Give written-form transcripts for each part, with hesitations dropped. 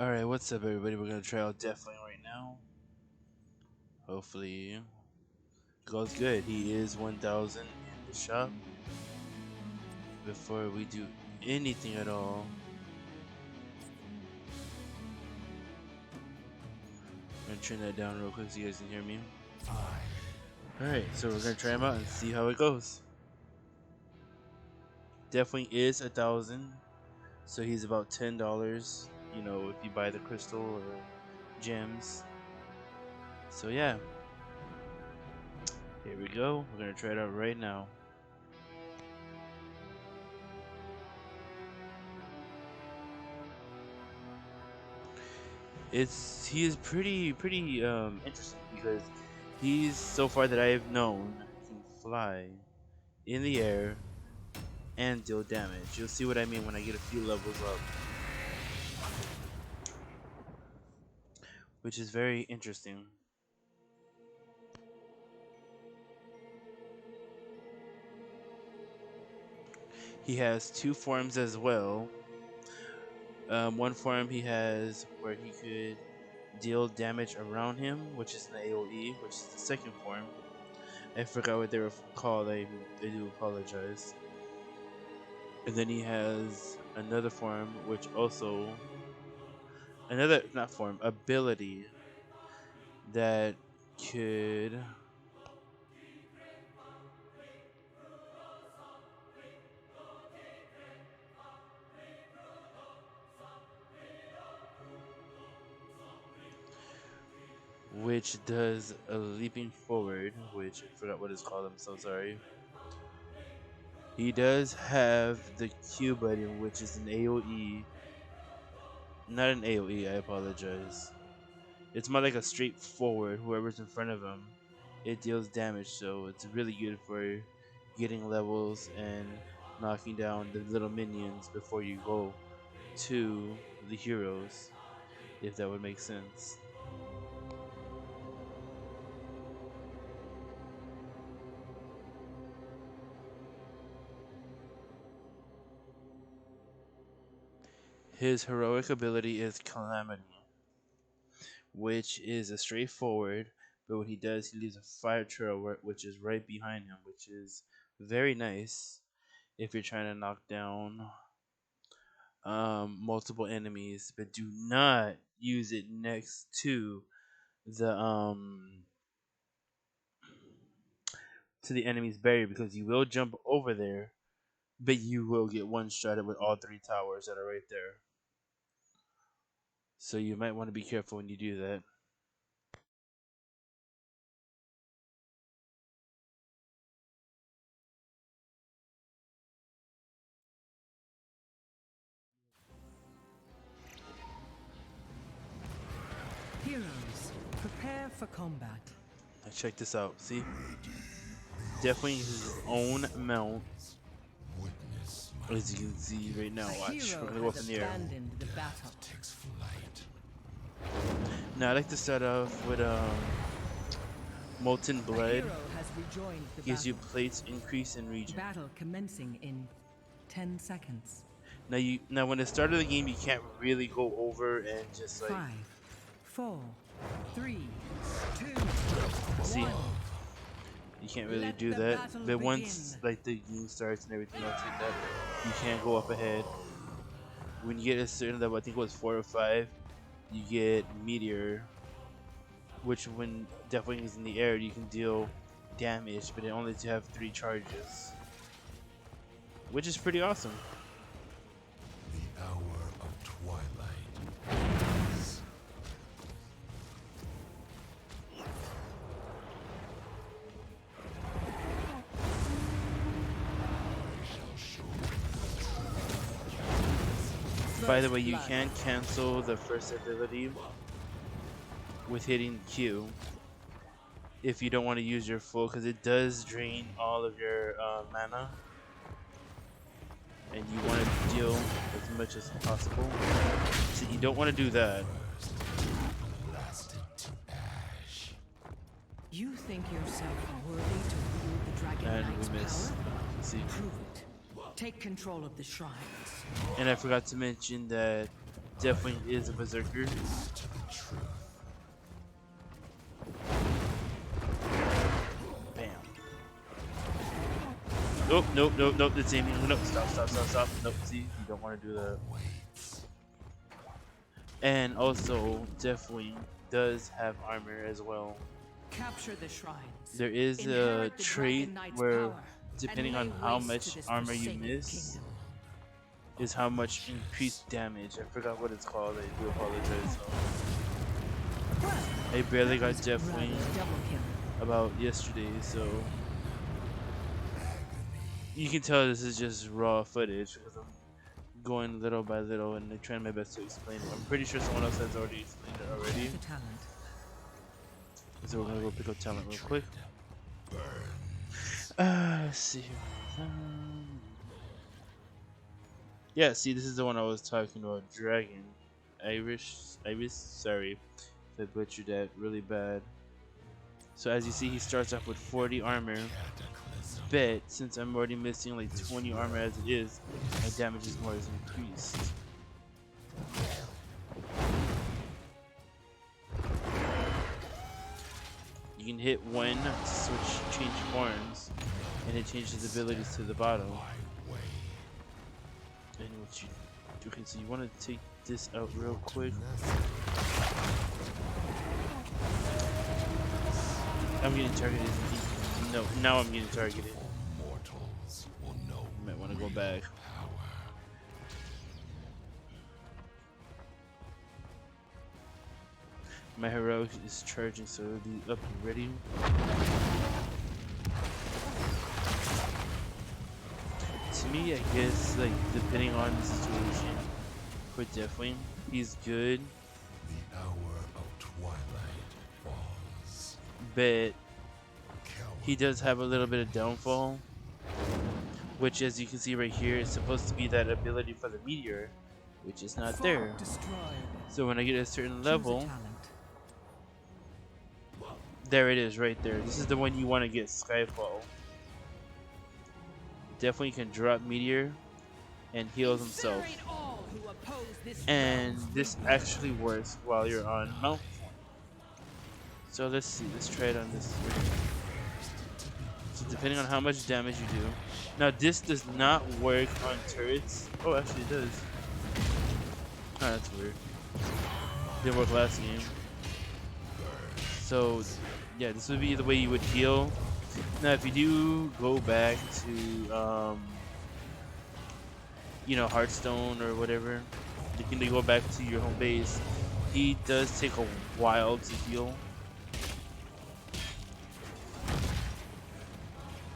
Alright, what's up everybody? We're gonna try out deathwing right now. Hopefully it goes good. He is 1,000 in the shop. Before we do anything at all, I'm gonna turn that down real quick so you guys can hear me. Alright, so we're gonna try him out and see how it goes. Deathwing is 1,000, so he's about $10, you know, if you buy the crystal or gems. So yeah, here we go. We're gonna try it out right now. He is pretty interesting because he's, so far that I have known, can fly in the air and deal damage. You'll see what I mean when I get a few levels up, which is very interesting. He has two forms as well. One form he has where he could deal damage around him, which is an AoE, which is the second form. I forgot what they were called. I do apologize. And then he has another form, which also not form, ability that could which does a leaping forward, which I forgot what it's called. I'm so sorry. He does have the Q button, which is an AoE. Not an AoE, I apologize. It's more like a straightforward. Whoever's in front of him, it deals damage, so it's really good for getting levels and knocking down the little minions before you go to the heroes, if that would make sense. His heroic ability is Calamity, which is a straightforward, but what he does, he leaves a fire trail which is right behind him, which is very nice if you're trying to knock down multiple enemies, but do not use it next to the enemy's barrier, because you will jump over there, but you will get one-shotted with all three towers that are right there. So you might want to be careful when you do that. Heroes, prepare for combat. Now check this out. See? Definitely his own mount. As you can see right now, watch. We're gonna go up in the air. Now I like to start off with Molten Blood. Gives you plates increase in region. Battle commencing in 10 seconds. Now when the start of the game, you can't really go over and just like 5, 4, 3, 2, see. 1. You can't really do that. But once like the game starts and everything else like that, you can't go up ahead. When you get a certain level, I think it was 4 or 5, you get Meteor, which when Deathwing is in the air, you can deal damage, but it only to have 3 charges, which is pretty awesome. The hour of twilight. By the way, you can cancel the first ability with hitting Q if you don't want to use your full, because it does drain all of your mana, and you want to deal as much as possible. So you don't want to do that. You think yourself worthy to wield the Dragon And Knight's we miss. power? See. Prove it. Take control of the shrines. And I forgot to mention that definitely is a berserker. To the truth. Bam. Nope, nope, nope, nope. It's aiming. Nope. Stop, stop, stop, stop. Nope. See, you don't want to do that. Waits. And also, deathwing does have armor as well. Capture the shrines. There is a Inherit the trait Dragon Knight's where, power, depending and on lay how waste much to this armor you forsaken miss, kingdom. is how much increased damage. I forgot what it's called. I do apologize. Well, I barely that got was deathwing rather double kill. about yesterday, so you can tell this is just raw footage because I'm going little by little and trying my best to explain it. I'm pretty sure someone else has already explained it already. The talent. So we're gonna go pick up talent real quick. Let's see here. Yeah, see, this is the one I was talking about. Dragon. Irish. Sorry if I butchered that really bad. So as you see, he starts off with 40 armor. But since I'm already missing like 20 armor as it is, my damage is more is increased. You can hit one to switch, change forms, and it changes abilities to the bottom. And what you do, okay, so you want to take this out real quick. I'm getting targeted. No, now I'm getting targeted. Mortals will know. You might want to go back. My heroic is charging, so it'll be up and ready. To me, I guess, like, depending on the situation, for deathwing, he's good, The hour of twilight falls. but he does have a little bit of downfall, which, as you can see right here, is supposed to be that ability for the meteor, which is not there. Destroyed. So when I get a certain Choose a level, talent. there it is right there. This is the one you want to get, Skyfall. Definitely can drop meteor and heals himself. Incinerate all who oppose this And realm's this rebirth. actually works while you're on mount. So let's see, let's try it on this. So depending on how much damage you do. Now this does not work on turrets. Oh, actually it does. Oh, that's weird. Didn't work last game. So yeah, this would be the way you would heal. Now if you do go back to you know, Hearthstone or whatever, you can go back to your home base. He does take a while to heal.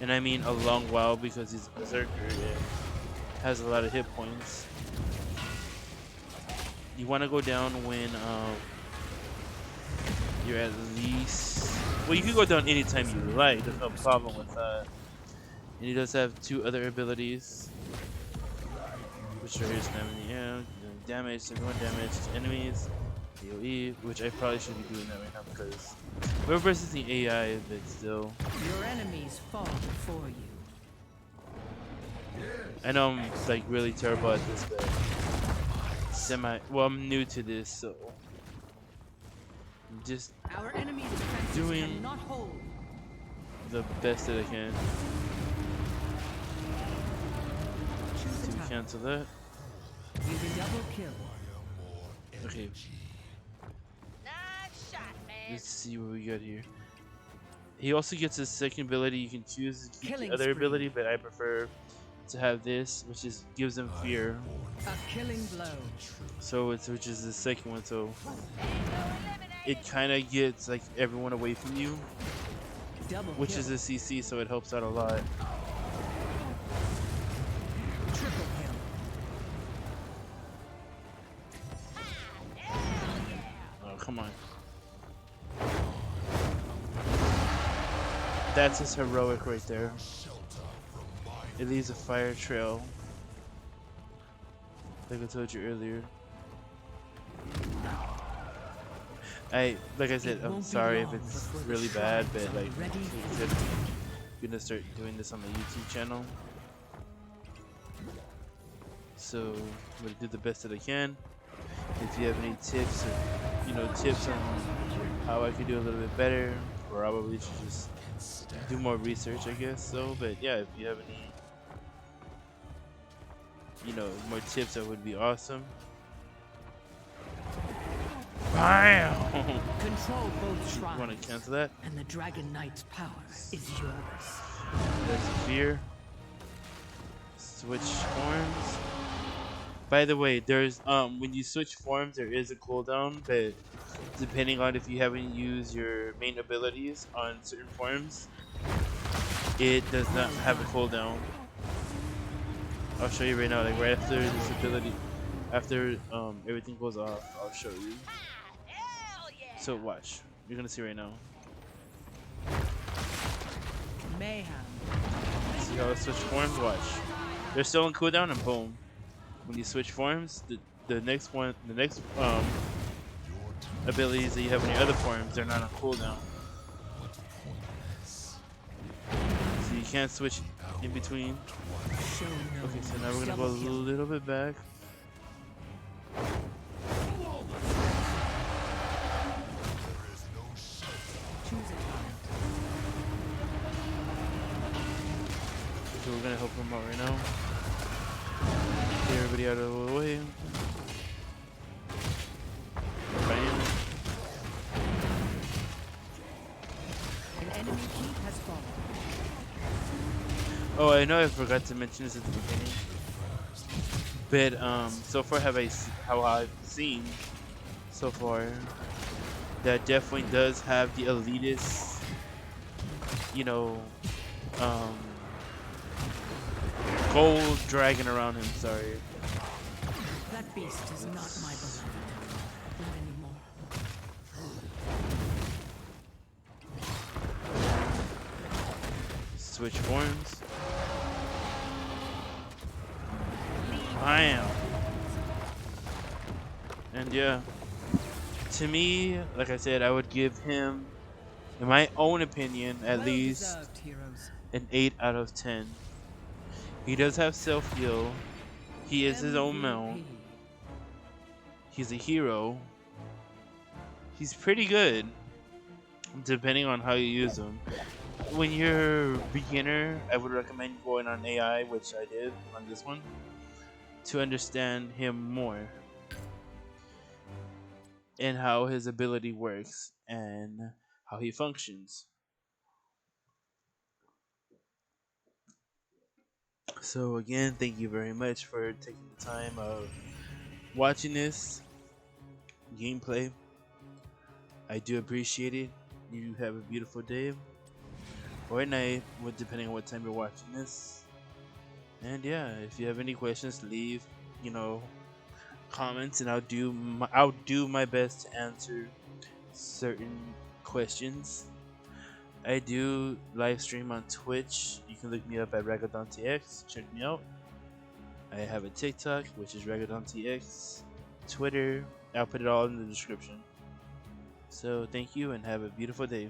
And I mean a long while because he's a berserker and has a lot of hit points. You want to go down when you're at least, well, you can go down anytime you like, there's no problem with that. And he does have two other abilities, which are his in the air, doing damage, 71 damage to enemies, AoE, which I probably should be doing that right now because we're versus the AI, but still. Your enemies fall before you. I know I'm like really terrible at this, but well, I'm new to this, so I'm just Our enemy's defenses Doing- cannot hold. the best that I can Choose a to talent. cancel that. You can double kill. Okay, Nice shot, man. let's see what we got here. He also gets his second ability. You can choose to keep Killing the other spree. ability, but I prefer to have this, which is gives him fear. A killing blow. So which is the second one. So it kind of gets like everyone away from you, Double which kill. is a CC, so it helps out a lot. Triple kill. Oh, come on. That's his heroic right there. It leaves a fire trail. Like I told you earlier. Like I said, It I'm won't be sorry if long it's before the really bad, shrines but are like, ready I'm gonna start doing this on my YouTube channel. So I'm gonna do the best that I can. If you have any tips or tips on how I could do a little bit better, probably should just do more research, I guess. So, but yeah, if you have any more tips, that would be awesome. Bam! Control both You want to shrines, cancel that? and the Dragon Knight's power is yours. That's a fear. Switch forms. By the way, there's when you switch forms, there is a cooldown, but depending on if you haven't used your main abilities on certain forms, it does not have a cooldown. I'll show you right now, like right after this ability, after everything goes off, I'll show you. So watch, you're gonna see right now. Mayhem. See how I switch forms? Watch. They're still on cooldown, and boom. When you switch forms, the next abilities that you have in your other forms, they're not on cooldown. So you can't switch in between. Show no Okay, so now we're gonna go a little bit back. Choose a target. So we're gonna help him out right now. Get everybody out of the way. Bam. An enemy keep has fallen. Oh, I know I forgot to mention this at the beginning. But so far how I've seen so far that deathwing does have the elitist, um, gold dragon around him. Sorry. That beast is not my beloved. Not anymore. Switch forms. Bam. And yeah, to me, like I said, I would give him, in my own opinion, at Well least deserved, heroes. an 8 out of 10. He does have self-heal. He is his own mount. MVP. He's a hero. He's pretty good, depending on how you use him. When you're a beginner, I would recommend going on AI, which I did on this one, to understand him more and how his ability works and how he functions. So again, thank you very much for taking the time of watching this gameplay. I do appreciate it. You have a beautiful day or night, depending on what time you're watching this. And yeah, if you have any questions, leave comments, and I'll do my best to answer certain questions. I do live stream on Twitch. You can look me up at RagadonTX. Check me out. I have a TikTok, which is RagadonTX. Twitter, I'll put it all in the description. So thank you and have a beautiful day.